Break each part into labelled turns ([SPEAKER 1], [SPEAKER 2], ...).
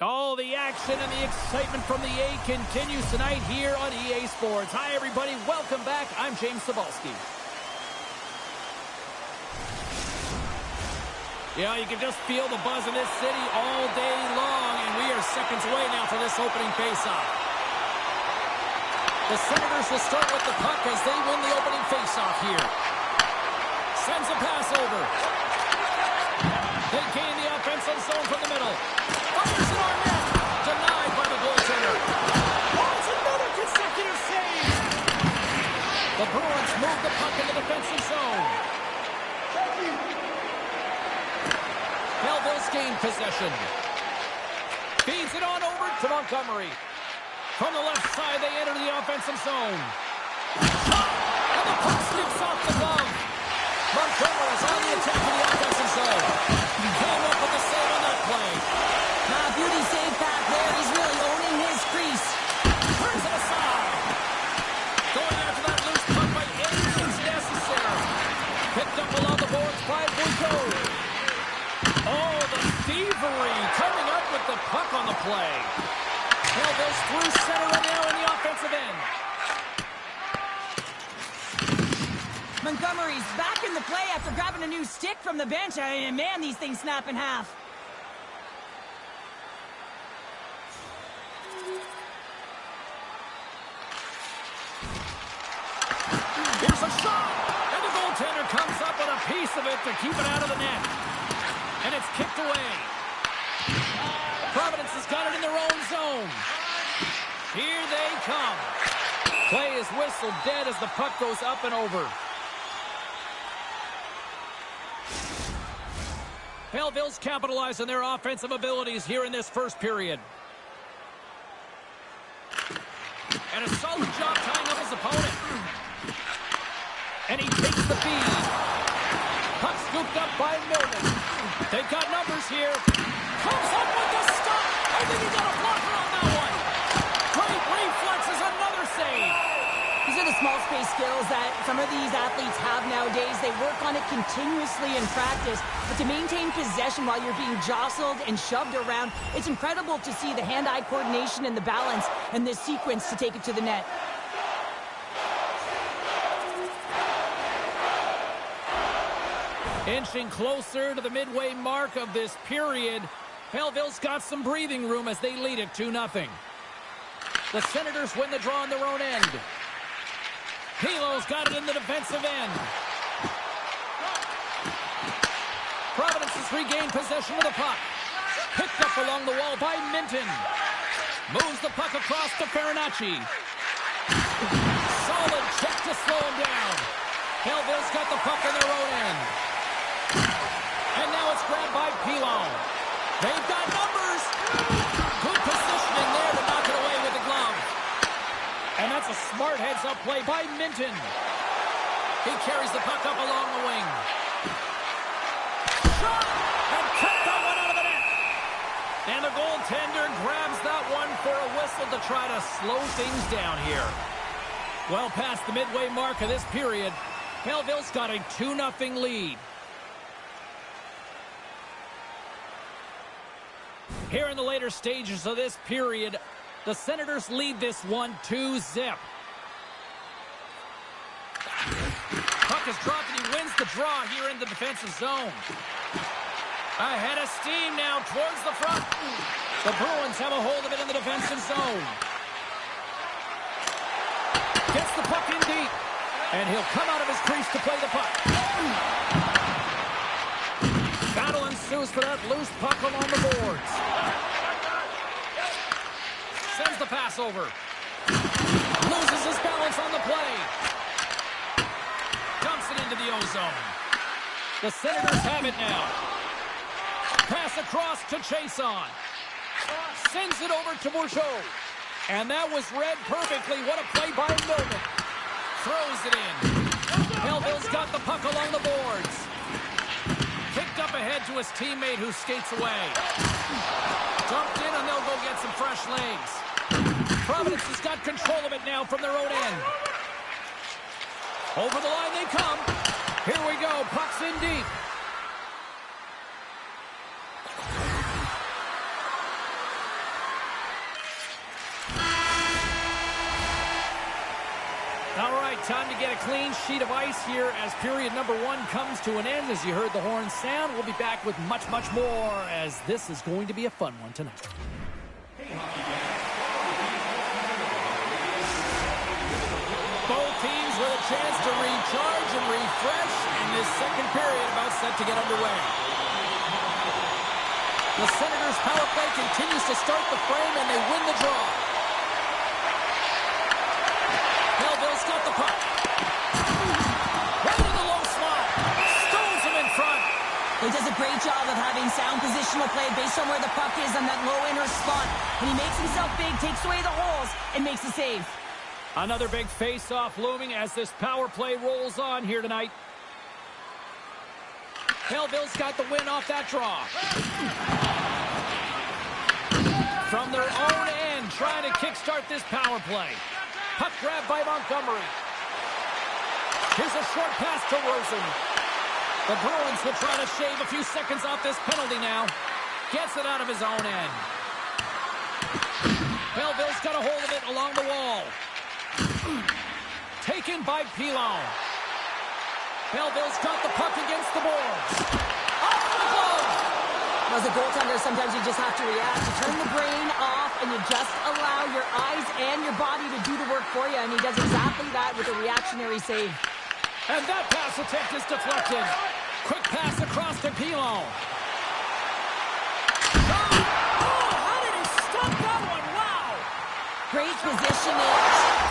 [SPEAKER 1] All the action and the excitement from the A continues tonight here on EA Sports. Hi, everybody. Welcome back. I'm James Cebulski. Yeah, you can just feel the buzz in this city all day long, and we are seconds away now for this opening faceoff. The Senators will start with the puck as they win the opening faceoff here. Sends a pass over. They gain the offensive zone from the middle. Fires it on net. Denied by the goaltender. Oh, it's another consecutive save. The Bruins move the puck in the defensive zone. Belleville's gained possession. Feeds it on over to Montgomery. From the left side, they enter the offensive zone. And the puck skips off the glove. Montgomery is on the attack in the offensive zone. Came up with the save on that play.
[SPEAKER 2] Beauty save back there. He's really owning his crease.
[SPEAKER 1] Turns it aside. Going after that loose puck by any means necessary. Picked up along the boards by Bucco. Oh, the thievery coming up with the puck on the play. Goes through center and now in the offensive end.
[SPEAKER 2] Montgomery's back in the play after grabbing a new stick from the bench. And man, these things snap in half.
[SPEAKER 1] Here's a shot! And the goaltender comes up with a piece of it to keep it out of the net. And it's kicked away. Providence has got it in their own zone. Here they come. Play is whistled dead as the puck goes up and over. Belleville's capitalized on their offensive abilities here in this first period. And a solid job tying up his opponent. And he takes the feed. Puck scooped up by Milton. They've got numbers here. Comes up with the stop. I think he got a blocker on that one. Great reflexes, another save.
[SPEAKER 2] These are the small space skills that some of these athletes have nowadays. They work on it continuously in practice. But to maintain possession while you're being jostled and shoved around, it's incredible to see the hand-eye coordination and the balance in this sequence to take it to the net.
[SPEAKER 1] Inching closer to the midway mark of this period, Belleville's got some breathing room as they lead it 2-0. The Senators win the draw on their own end. Pilo's got it in the defensive end. Providence has regained possession of the puck. Picked up along the wall by Minton. Moves the puck across to Farinacci. Solid check to slow him down. Belleville's got the puck in their own end. And now it's grabbed by Pilon. They've got numbers. Good positioning there to knock it away with the glove. And that's a smart heads-up play by Minton. He carries the puck up along the wing. Shot! And kept that one out of the net. And the goaltender grabs that one for a whistle to try to slow things down here. Well past the midway mark of this period, Belleville's got a 2-0 lead. Here in the later stages of this period, the Senators lead this one 2-0. Puck is dropped and he wins the draw here in the defensive zone. Ahead of steam now towards the front. The Bruins have a hold of it in the defensive zone. Gets the puck in deep. And he'll come out of his crease to play the puck. Battle ensues for that loose puck along the boards. Sends the pass over. Loses his balance on the play. Dumps it into the O-zone. The Senators have it now. Pass across to Chason. Sends it over to Bourgeau. And that was read perfectly. What a play by Milton. Throws it in. Belleville's got the puck along the boards. Kicked up ahead to his teammate who skates away. Dumped in and they'll go get some fresh legs. Providence has got control of it now from their own end. Over the line they come. Here we go. Puck's in deep. time to get a clean sheet of ice here as period number 1 comes to an end. As you heard the horn sound, we'll be back with much, much more as this is going to be a fun one tonight. Both teams with a chance to recharge and refresh, and this second period about set to get underway. The Senators' power play continues to start the frame, and they win the draw. Melville's got the puck. Right in the low slot. Stones him in front.
[SPEAKER 2] He does a great job of having sound positional play based on where the puck is on that low inner spot. And he makes himself big, takes away the holes, and makes a save.
[SPEAKER 1] Another big face-off looming as this power play rolls on here tonight. Melville's got the win off that draw. From their own end, trying to kickstart this power play. Puck grab by Montgomery. Here's a short pass to Rosen. The Bruins will try to shave a few seconds off this penalty now. Gets it out of his own end. Melville's got a hold of it along the wall. Taken by Pilon. Melville's got the puck against the boards. Off the glove!
[SPEAKER 2] As a goaltender, sometimes you just have to react. You turn the brain off, and you just allow your eyes and your body to do the work for you, and he does exactly that with a reactionary save.
[SPEAKER 1] And that pass attempt is deflected. Quick pass across to Pilon. Oh, how did he stop that one? Wow!
[SPEAKER 2] Great positioning.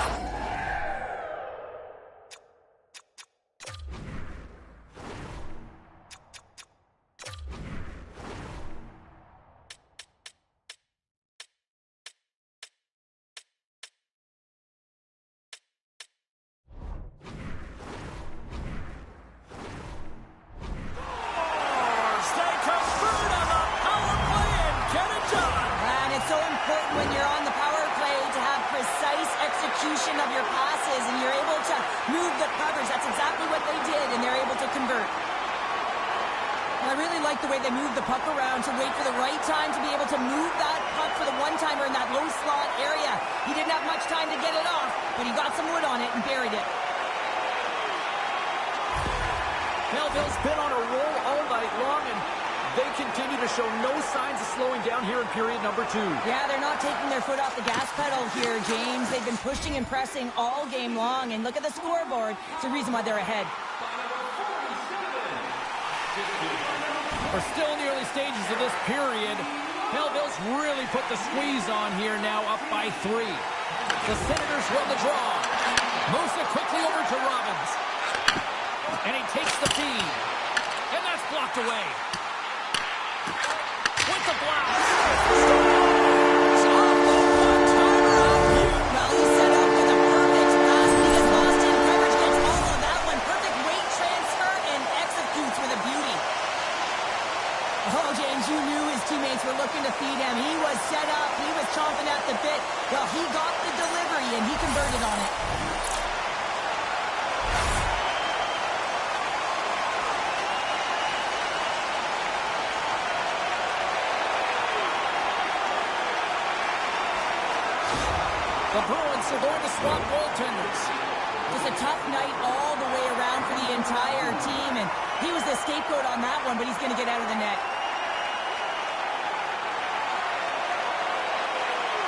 [SPEAKER 2] Of your passes, and you're able to move the coverage. That's exactly what they did, and they're able to convert. And I really like the way they move the puck around to wait for the right time to be able to move that puck for the one-timer in that low slot area. He didn't have much time to get it off, but he got some wood on it and buried it.
[SPEAKER 1] Melville's been on a roll all night long, and they continue to show no signs of slowing down here in period number 2.
[SPEAKER 2] Yeah, they're not taking their foot off the gas pedal here, James. They've been pushing and pressing all game long, and look at the scoreboard. It's the reason why they're ahead.
[SPEAKER 1] We're still in the early stages of this period. Melville's really put the squeeze on here now, up by 3. The Senators run the draw. Moves it quickly over to Robbins. And he takes the feed. And that's blocked away. With the block.
[SPEAKER 2] Well, he set up with a perfect pass. He gets lost in coverage, gets all of that one. Perfect weight transfer and executes with a beauty. Oh, James, you knew his teammates were looking to feed him. He was set up. He was chomping at the bit. Well, he got the delivery, and he converted on it.
[SPEAKER 1] The Bruins are going to swap goaltenders.
[SPEAKER 2] Just a tough night all the way around for the entire team, and he was the scapegoat on that one, but he's going to get out of the net.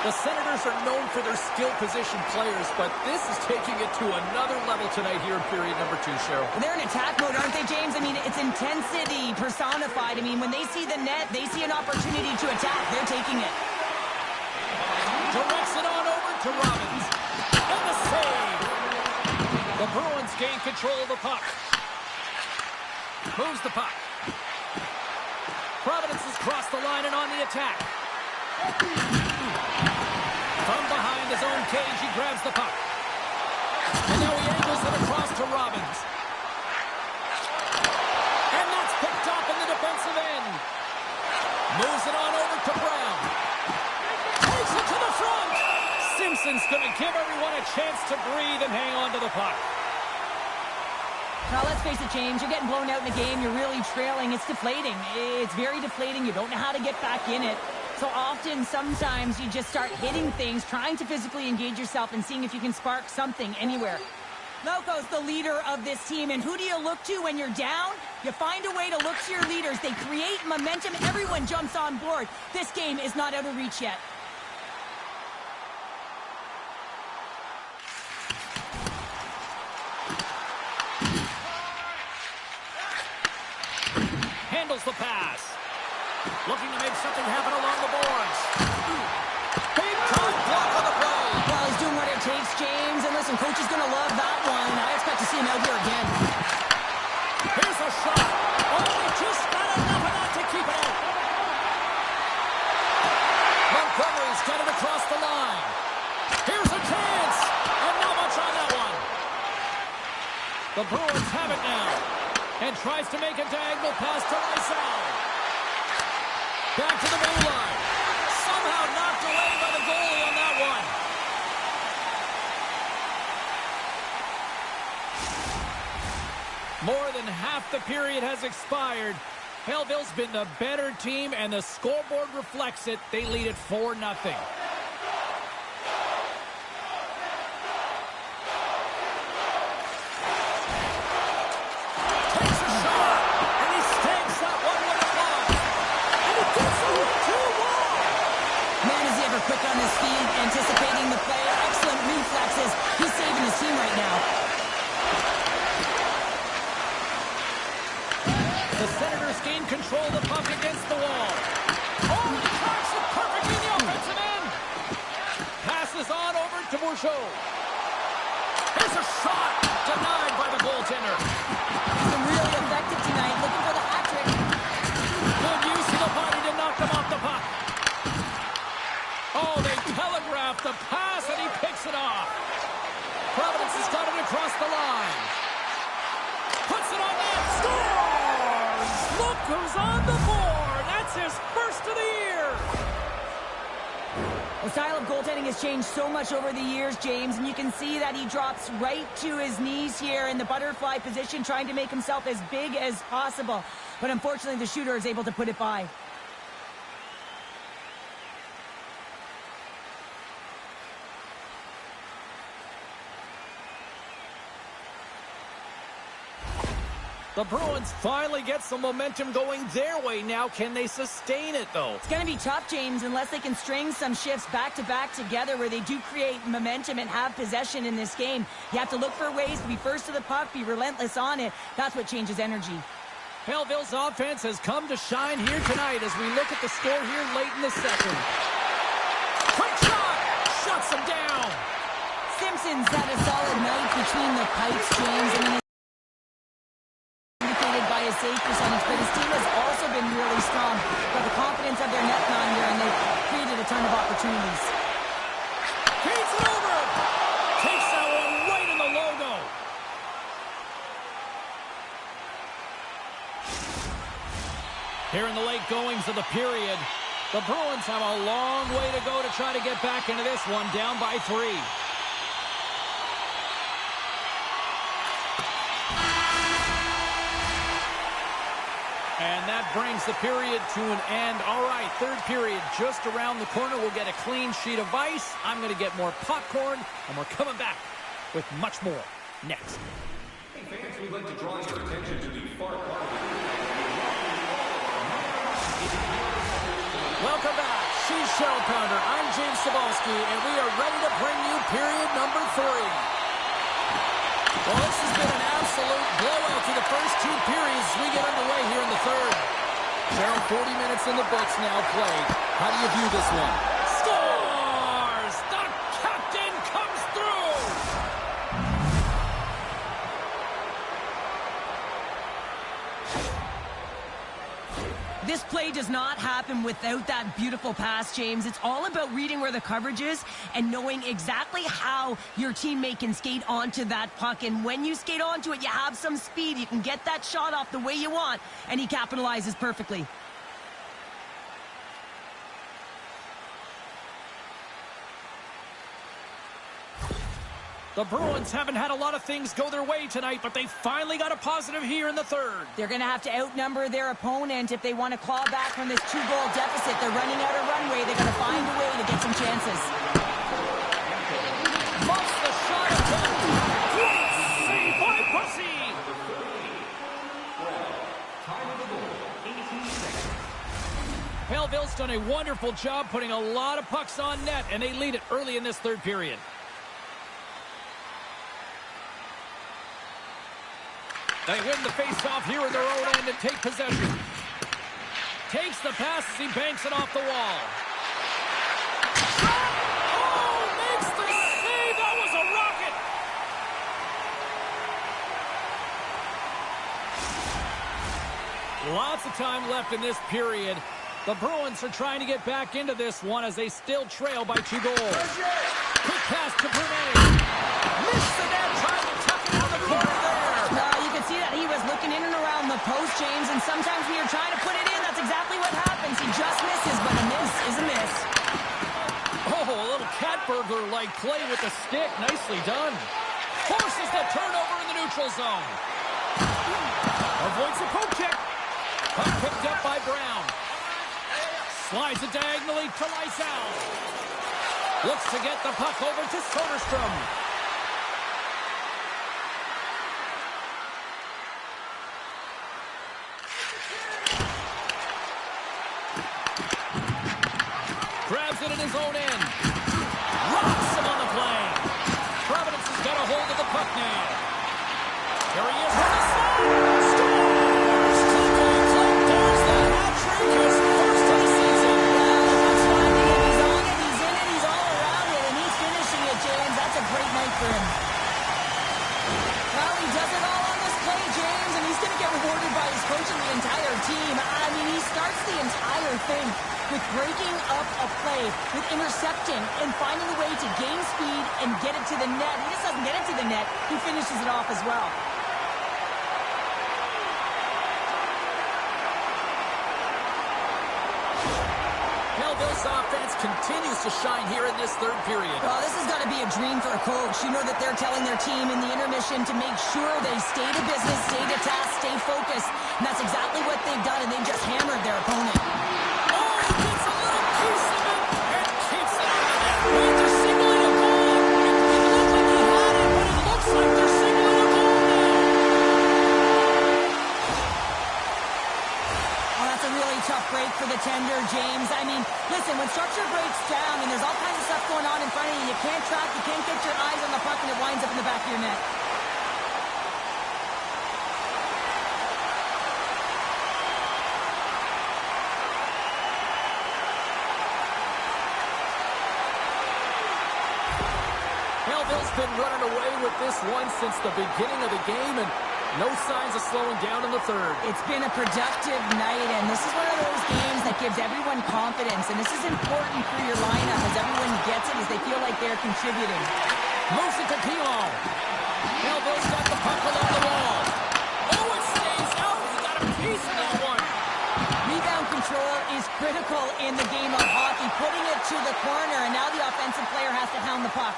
[SPEAKER 1] The Senators are known for their skill position players, but this is taking it to another level tonight here in period number 2, Cheryl.
[SPEAKER 2] They're in attack mode, aren't they, James? I mean, it's intensity personified. I mean, when they see the net, they see an opportunity to attack. They're taking it.
[SPEAKER 1] Directs it on over to Robbins. And the save. The Bruins gain control of the puck. Moves the puck. Providence has crossed the line and on the attack. From behind his own cage, he grabs the puck. And now he angles it across to Robbins. And that's picked up in the defensive end. Moves it on over to Brown. Takes it to the front. Simpson's going to give everyone a chance to breathe and hang on to the puck.
[SPEAKER 2] Now, let's face it, James, you're getting blown out in the game. You're really trailing. It's deflating. It's very deflating. You don't know how to get back in it. So often, sometimes, you just start hitting things, trying to physically engage yourself and seeing if you can spark something anywhere. Lauko's the leader of this team, and who do you look to when you're down? You find a way to look to your leaders. They create momentum. Everyone jumps on board. This game is not out of reach yet.
[SPEAKER 1] Handles the pass. Looking to make something happen along the boards. Big time block on the play.
[SPEAKER 2] Well, he's doing what it takes, James. And listen, coach is going to love that one. I expect to see him out here again.
[SPEAKER 1] Here's a shot. Oh, he just got enough of that to keep it out. Montgomery's got it across the line. Here's a chance. And not much on that one. The Bruins have it now. And tries to make a diagonal pass to Lysell. Back to the blue line. Somehow knocked away by the goalie on that one. More than half the period has expired. Belleville's been the better team, and the scoreboard reflects it. They lead it 4-0.
[SPEAKER 2] Quick on his feet, anticipating the play. Excellent reflexes. He's saving his team right now.
[SPEAKER 1] The Senators gain control of the puck against the wall. Oh, he tracks it perfectly in the offensive end. Passes on over to Bourgeau. Here's a shot. Denied by the goaltender.
[SPEAKER 2] He's been really effective tonight, looking for the hat trick.
[SPEAKER 1] Good use of the body to knock them off the puck. Oh, they telegraphed the pass, and he picks it off. Providence has got it across the line. Puts it on net. Scores! Look who's on the board. That's his first of the year.
[SPEAKER 2] The style of goaltending has changed so much over the years, James, and you can see that he drops right to his knees here in the butterfly position, trying to make himself as big as possible. But unfortunately, the shooter is able to put it by.
[SPEAKER 1] The Bruins finally get some momentum going their way now. Can they sustain it, though?
[SPEAKER 2] It's going to be tough, James, unless they can string some shifts back-to-back together where they do create momentum and have possession in this game. You have to look for ways to be first to the puck, be relentless on it. That's what changes energy.
[SPEAKER 1] Belleville's offense has come to shine here tonight as we look at the score here late in the second. Quick shot! Shuts him down!
[SPEAKER 2] Simpson's had a solid night between the pipes, James. I mean, by his save percentage, but his team has also been really strong. Got the confidence of their netminder, and they've created a ton of opportunities.
[SPEAKER 1] Feeds it over! Takes that one right in the logo. Here in the late goings of the period, the Bruins have a long way to go to try to get back into this one, down by 3. And that brings the period to an end. All right, third period just around the corner. We'll get a clean sheet of ice. I'm going to get more popcorn, and we're coming back with much more next.
[SPEAKER 3] Hey fans, we'd like to draw your attention to the far part of the...
[SPEAKER 1] Welcome back. She's Cheryl Pounder. I'm James Cebulski, and we are ready to bring you period number 3. Well, this has been an absolute blowout to the first 2 periods as we get underway here in the third. Cheryl, 40 minutes in the books now played. How do you view this one? Scores! The captain comes through!
[SPEAKER 2] This play does not happen without that beautiful pass, James. It's all about reading where the coverage is and knowing exactly how your teammate can skate onto that puck. And when you skate onto it, you have some speed. You can get that shot off the way you want, and he capitalizes perfectly.
[SPEAKER 1] The Bruins haven't had a lot of things go their way tonight, but they finally got a positive here in the third.
[SPEAKER 2] They're going to have to outnumber their opponent if they want to claw back from this 2-goal deficit. They're running out of runway. They're going to find a way to get some chances.
[SPEAKER 1] Muffs the shot attempt. done a wonderful job putting a lot of pucks on net, and they lead it early in this third period. They win the face-off here in their own end and take possession. Takes the pass as he banks it off the wall. Oh, makes the save! That was a rocket! Lots of time left in this period. The Bruins are trying to get back into this one as they still trail by 2 goals. Quick pass to Brunet. Missed the net, trying to tuck it on the corner there.
[SPEAKER 2] You can see that he was looking in and around the post, James, and sometimes when you're trying to put it in, that's exactly what happens. He just misses, but a miss is a miss.
[SPEAKER 1] Oh, a little cat burglar-like play with the stick. Nicely done. Forces the turnover in the neutral zone. Avoids the poke check. Puck picked up by Brown. Slides it diagonally to Lysell. Looks to get the puck over to Soderstrom. Grabs it in his own end. Rocks him on the play. Providence has got a hold of the puck now. There he is with a slide. Scores! Teammates like there's the hat trick. His first of the season.
[SPEAKER 2] That's finding it. He's on it. He's in it. He's all around it. And he's finishing it, James. That's a great night for him. Well, he does it all on this play, James, and he's going to get rewarded by his coach and the entire team. I mean, he starts the entire thing with breaking up a play, with intercepting, and finding a way to gain speed and get it to the net. He just doesn't get it to the net. He finishes it off as well.
[SPEAKER 1] Belleville's offense continues to shine here in this third period.
[SPEAKER 2] Well, this has got to be a dream for a coach. You know that they're telling their team in the intermission to make sure they stay to business, stay to task, stay focused. And that's exactly what they've done, and they've just hammered their opponent.
[SPEAKER 1] Oh, he gets a little piece of it and keeps it on the net. Well, they're signaling a goal. It looked like he had it, but it looks like they're signaling a goal now.
[SPEAKER 2] Oh, that's a really tough break for the tender, James. I mean, listen, when structure breaks down and there's all kinds of stuff going on in front of you, you can't track, you can't get your eyes on the puck, and it winds up in the back of your net.
[SPEAKER 1] Belleville's been running away with this one since the beginning of the game, and no signs of slowing down in the third.
[SPEAKER 2] It's been a productive night, and this is one of those games that gives everyone confidence, and this is important for your lineup as everyone gets it, as they feel like they're contributing.
[SPEAKER 1] Moves it to Pilon. Belleville's got the puck along the wall. Oh, it stays out. He got a piece of that one.
[SPEAKER 2] Rebound control is critical in the game of hockey, putting it to the corner, and now the offensive player has to hound the puck.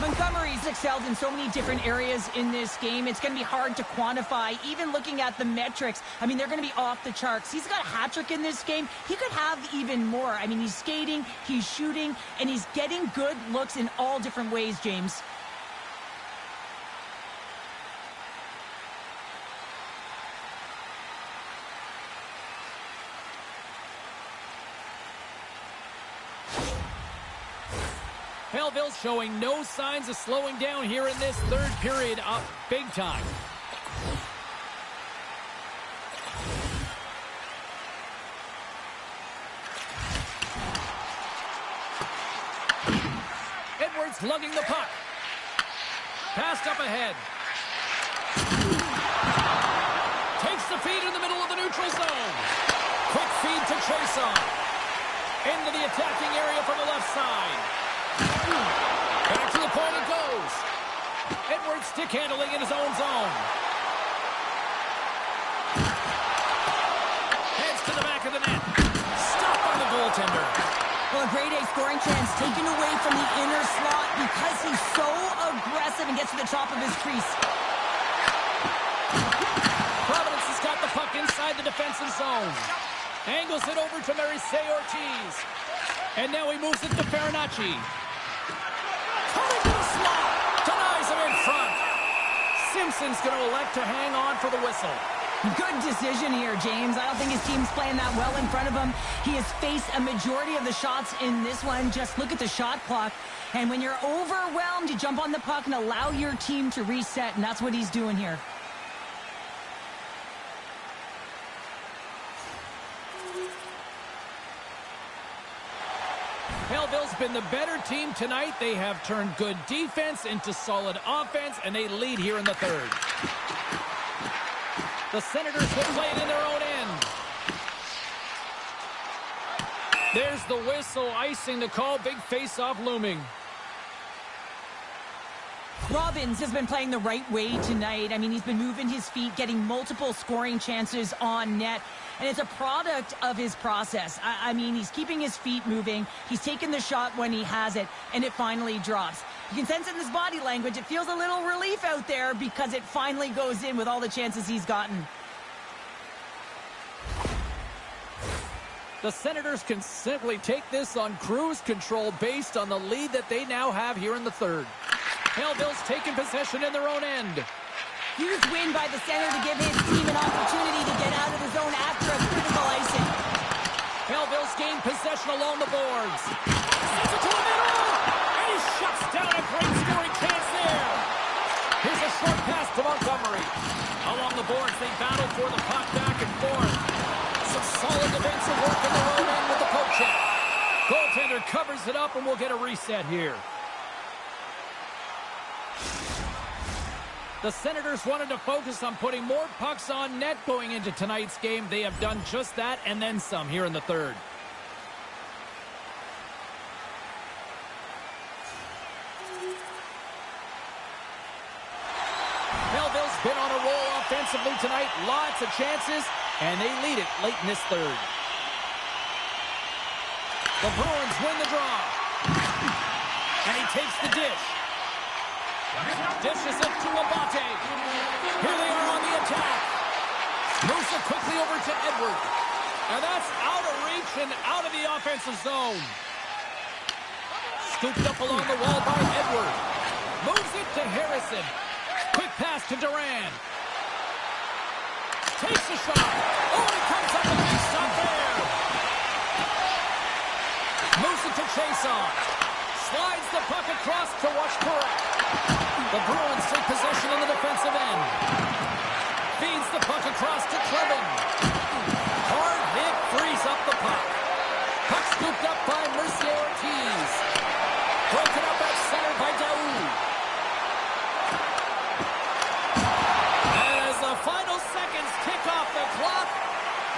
[SPEAKER 2] Montgomery's excelled in so many different areas in this game. It's going to be hard to quantify, even looking at the metrics. I mean, they're going to be off the charts. He's got a hat trick in this game. He could have even more. I mean, he's skating, he's shooting, and he's getting good looks in all different ways, James.
[SPEAKER 1] Belleville's showing no signs of slowing down here in this third period, up big time. Edwards lugging the puck. Passed up ahead. Takes the feed in the middle of the neutral zone. Quick feed to Chason. Into the attacking area from the left side. Back to the point it goes. Edwards stick handling in his own zone. Heads to the back of the net. Stopped by the goaltender.
[SPEAKER 2] Well, a grade A scoring chance taken away from the inner slot because he's so aggressive and gets to the top of his crease.
[SPEAKER 1] Providence has got the puck inside the defensive zone. Angles it over to Marisay Ortiz. And now he moves it to Farinacci. Coming to the slot. Denies him in front. Simpson's going to elect to hang on for the whistle.
[SPEAKER 2] Good decision here, James. I don't think his team's playing that well in front of him. He has faced a majority of the shots in this one. Just look at the shot clock. And when you're overwhelmed, you jump on the puck and allow your team to reset, and that's what he's doing here.
[SPEAKER 1] Belleville's been the better team tonight. They have turned good defense into solid offense, and they lead here in the third. The Senators will play it in their own end. There's the whistle, icing the call. Big face-off looming.
[SPEAKER 2] Robbins has been playing the right way tonight. I mean, he's been moving his feet, getting multiple scoring chances on net. And it's a product of his process. I mean, he's keeping his feet moving. He's taking the shot when he has it, and it finally drops. You can sense in his body language, it feels a little relief out there because it finally goes in with all the chances he's gotten.
[SPEAKER 1] The Senators can simply take this on cruise control based on the lead that they now have here in the third. Belleville's taking possession in their own end.
[SPEAKER 2] Huge win by the center to give his team an opportunity to get out of the zone after a critical icing.
[SPEAKER 1] Belleville's gained possession along the boards. Sends it to the middle, and he shuts down a great scoring chance there. Here's a short pass to Montgomery. Along the boards, they battle for the puck back and forth. Some solid defensive work in their own end with the poke check. Goaltender covers it up, and we'll get a reset here. The Senators wanted to focus on putting more pucks on net going into tonight's game. They have done just that and then some here in the third. Belleville's been on a roll offensively tonight. Lots of chances, and they lead it late in this third. The Bruins win the draw. And he takes the dish. Dishes it to Abate. Here they are on the attack. Moves it quickly over to Edward. And that's out of reach and out of the offensive zone. Scooped up along the wall by Edward. Moves it to Harrison. Quick pass to Duran. Takes a shot. Oh, he comes up with a big stop there. Moves it to Chason. Slides the puck across to Washburn. The Bruins take possession in the defensive end. Feeds the puck across to Clevin. Hard hit, frees up the puck. Puck scooped up by Mercier Ortiz. Broken up at center by Daoud. As the final seconds tick off the clock,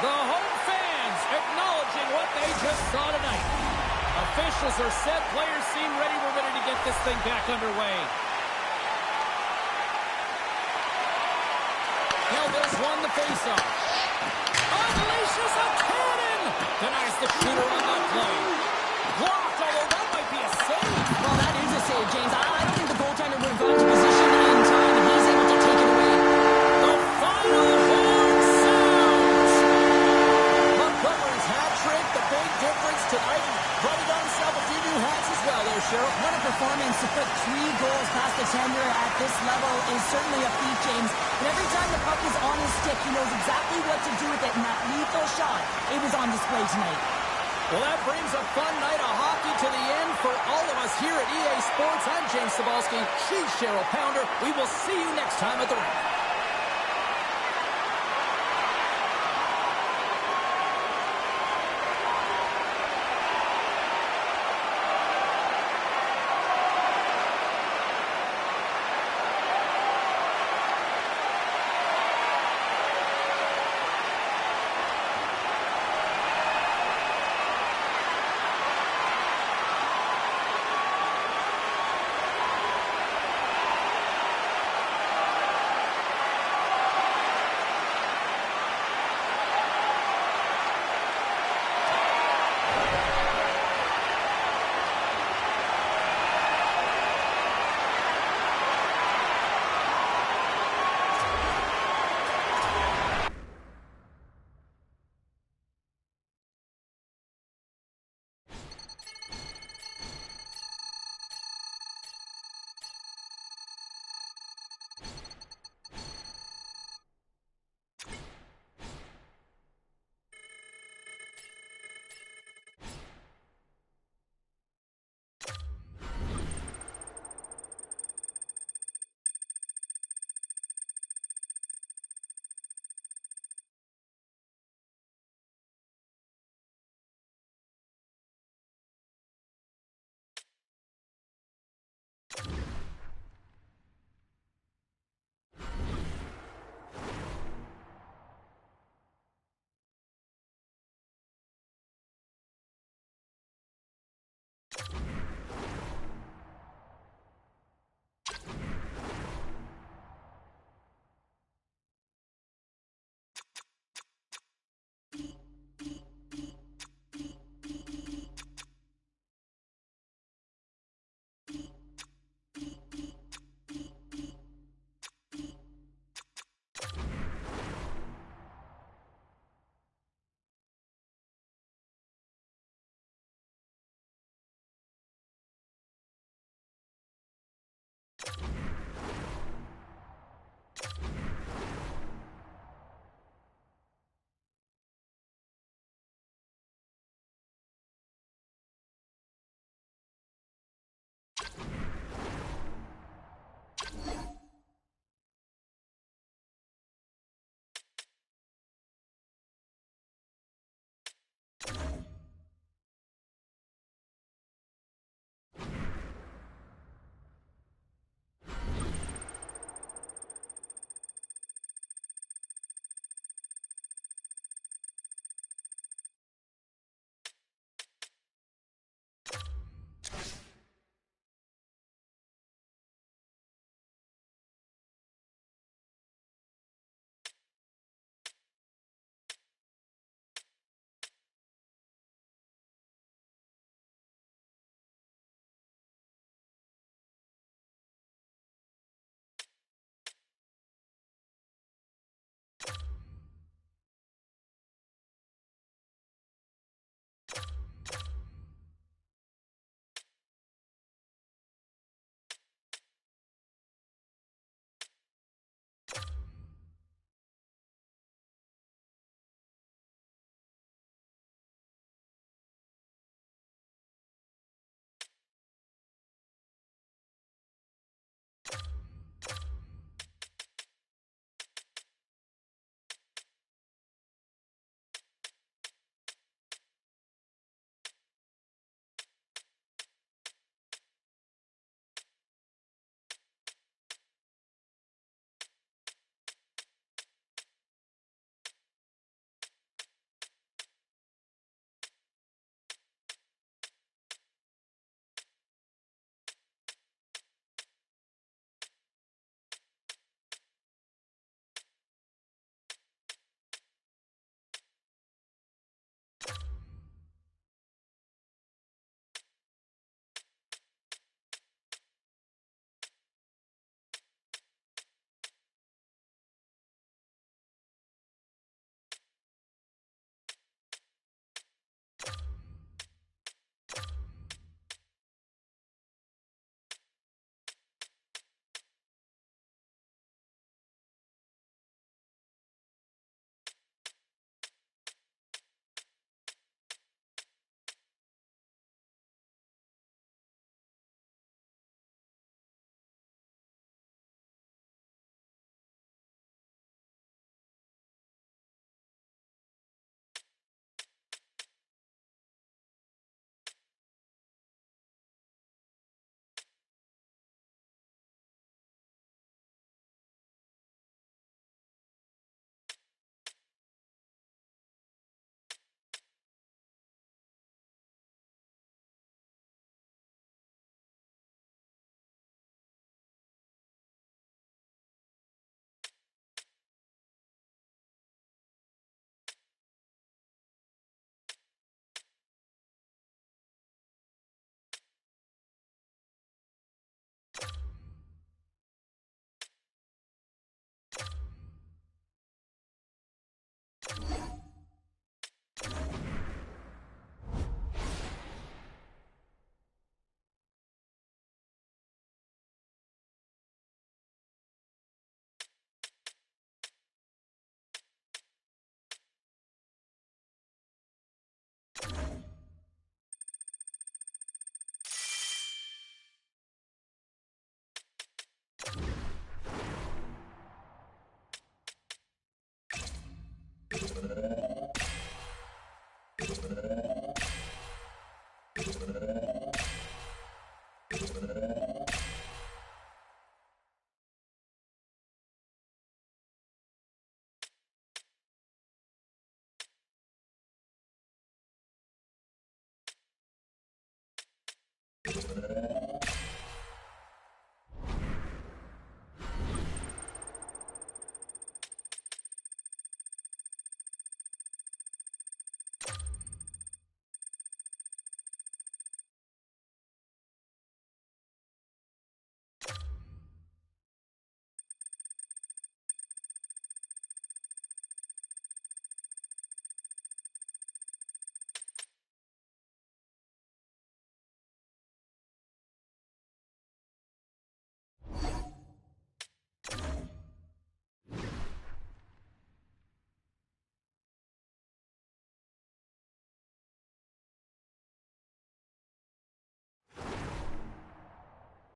[SPEAKER 1] the home fans acknowledging what they just saw tonight. Officials are set. Players seem ready. We're ready to get this thing back underway. Belleville's won the faceoff. Unleashes a cannon! Denies the shooter on that play. Blocked, although that might be a save.
[SPEAKER 2] Well, that is a save, James. I don't think the goaltender would have gone to position in time, and he's able to take it away.
[SPEAKER 1] The final horn sounds! Montgomery's hat trick, the big difference tonight. Probably got himself a few new hats as well there, Cheryl.
[SPEAKER 2] What a performance to put 3 goals past the tender at this level is certainly a feat, James. And every time the puck is on his stick, he knows exactly what to do with it, and that lethal shot, it was on display tonight.
[SPEAKER 1] Well, that brings a fun night of hockey to the end for all of us here at EA Sports. I'm James Cebulski. She's Cheryl Pounder. We will see you next time at the rink.